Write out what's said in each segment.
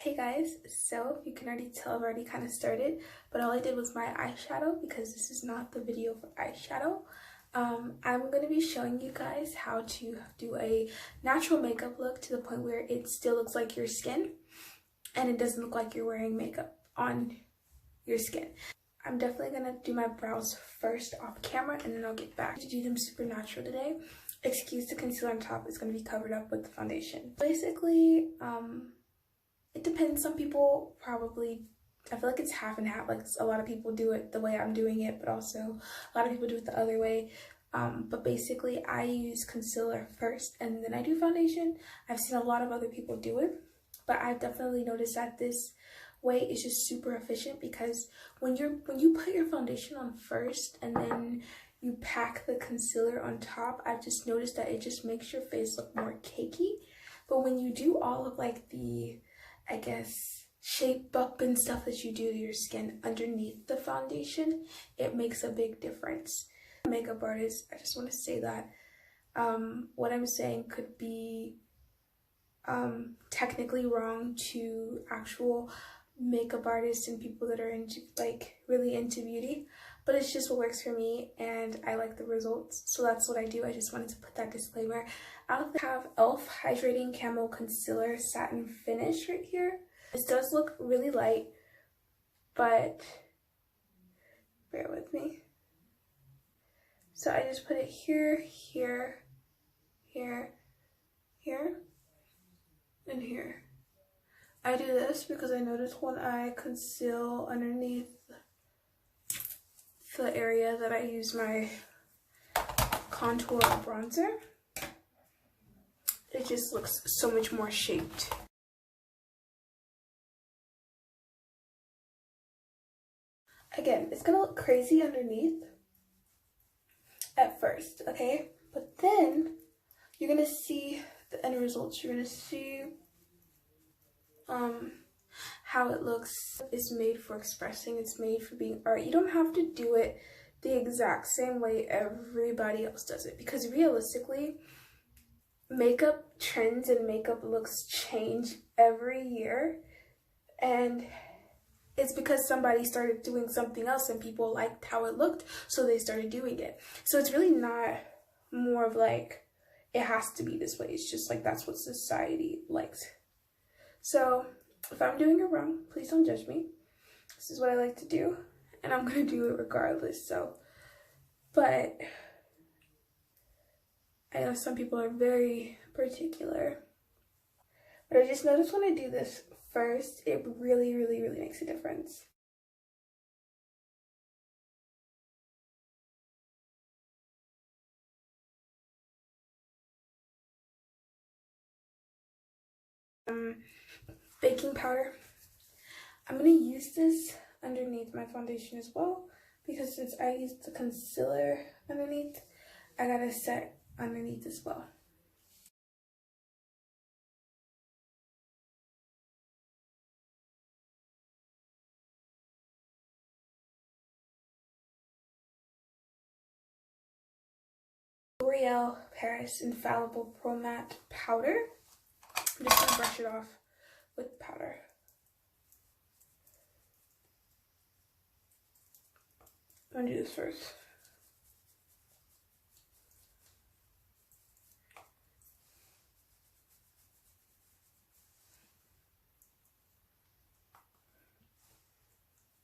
Hey guys, so you can already tell I've already kind of started, but all I did was my eyeshadow because this is not the video for eyeshadow. I'm going to be showing you guys how to do a natural makeup look to the point where it still looks like your skin and it doesn't look like you're wearing makeup on your skin. I'm definitely going to do my brows first off camera and then I'll get back to do them super natural today. Excuse the concealer on top, it's going to be covered up with the foundation. Basically, it depends. Some people probably, I feel like it's half and half. Like a lot of people do it the way I'm doing it, but also a lot of people do it the other way. But basically I use concealer first and then I do foundation. I've seen a lot of other people do it, but I've definitely noticed that this way is just super efficient because when you put your foundation on first and then you pack the concealer on top, I've just noticed that it just makes your face look more cakey. But when you do all of like the, I guess, shape up and stuff that you do to your skin underneath the foundation, it makes a big difference. Makeup artists, I just want to say that what I'm saying could be technically wrong to actual makeup artists and people that are into really into beauty, but it's just what works for me and I like the results, so that's what I do. I just wanted to put that disclaimer out. I have e.l.f. Hydrating Camo Concealer Satin Finish right here. This does look really light, but bear with me. So I just put it here, here, here, here, and here. I do this because I notice when I conceal underneath the area that I use my contour bronzer, it just looks so much more shaped. Again, it's gonna look crazy underneath at first, okay? But then you're gonna see the end results. You're gonna see how it looks. It's made for expressing, it's made for being art. You don't have to do it the exact same way everybody else does it, because realistically, makeup trends and makeup looks change every year, and it's because somebody started doing something else and people liked how it looked, so they started doing it. So it's really not more of like, it has to be this way. It's just like, that's what society likes. So if I'm doing it wrong, please don't judge me. This is what I like to do, and I'm gonna do it regardless. So, but I know some people are very particular, but I just noticed when I do this first, it really makes a difference. Baking powder. I'm gonna use this underneath my foundation as well, because since I used the concealer underneath, I gotta set underneath as well. L'Oreal Paris Infallible Pro Matte Powder. I'm just gonna brush it off with powder. I'm gonna do this first.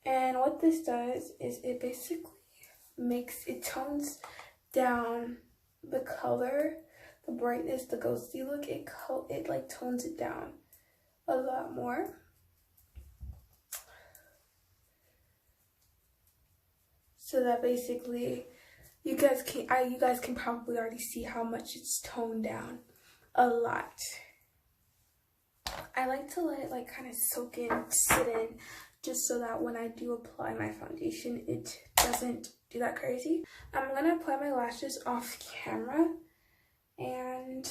And what this does is it basically tones down the color, the brightness, the ghosty look. It like tones it down a lot more. So that basically you guys can probably already see how much it's toned down a lot. I like to let it like kind of soak in, sit in, just so that when I do apply my foundation, it doesn't do that crazy. I'm gonna apply my lashes off camera and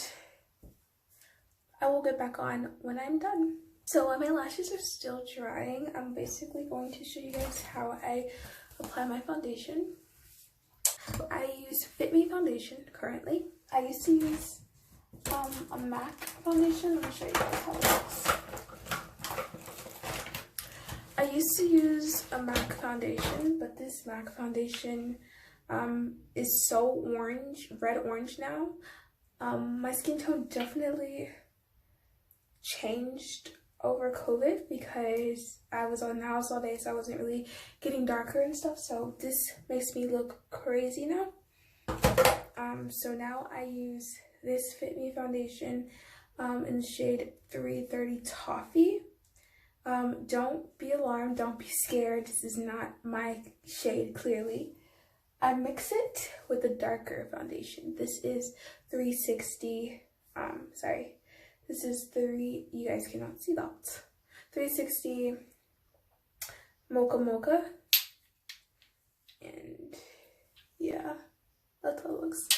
I will get back on when I'm done. So while my lashes are still drying, I'm basically going to show you guys how I apply my foundation. I use Fit Me foundation currently. I used to use a MAC foundation. Let me show you guys how it looks. used to use a MAC foundation, but this MAC foundation is so orange, red orange now. My skin tone definitely changed over COVID because I was on nails all day, so I wasn't really getting darker and stuff. So this makes me look crazy now. So now I use this Fit Me foundation in the shade 330 Toffee. Don't be alarmed, don't be scared. This is not my shade, clearly. I mix it with a darker foundation. This is 360, this is you guys cannot see that. 360 Mocha Mocha. And yeah, that's how it looks.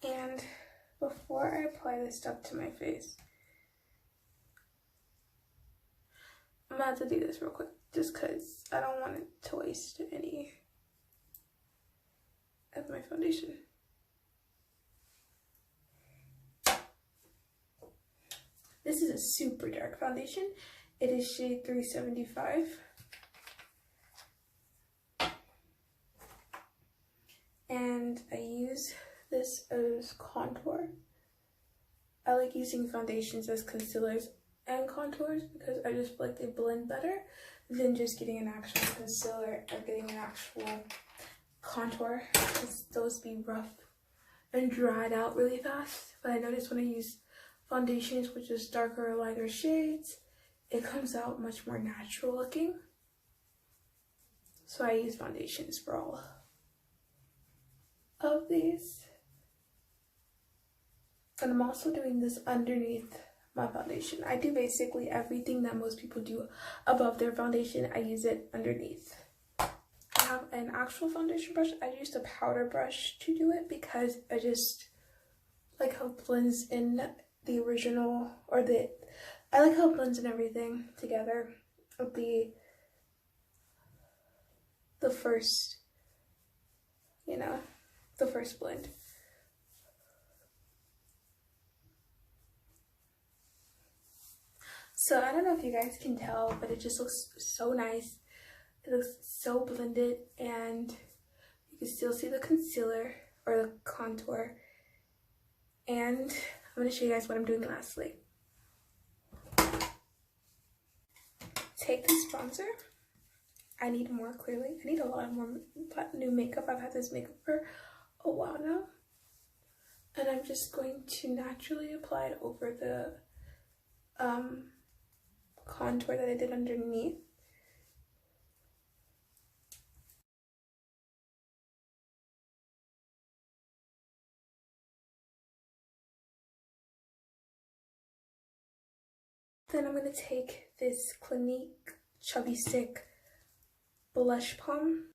And before I apply this stuff to my face, I'm about to do this real quick just because I don't want it to waste any of my foundation. This is a super dark foundation. It is shade 375. And I use this as contour. I like using foundations as concealers and contours because I just feel like they blend better than just getting an actual concealer or getting an actual contour, because those be rough and dried out really fast. But I noticed when I use foundations with just darker or lighter shades, it comes out much more natural looking. So I use foundations for all of these. And I'm also doing this underneath my foundation. I do basically everything that most people do above their foundation. I use it underneath. I have an actual foundation brush. I used a powder brush to do it because I just like how it blends in the original, or I like how it blends in everything together with the first, the first blend. So I don't know if you guys can tell, but it just looks so nice. It looks so blended, and you can still see the concealer or the contour. And I'm going to show you guys what I'm doing lastly. Take this bronzer. I need more, clearly. I need a lot more new makeup. I've had this makeup for a while now. And I'm just going to naturally apply it over the contour that I did underneath. Then I'm going to take this Clinique Chubby Stick Blush Palm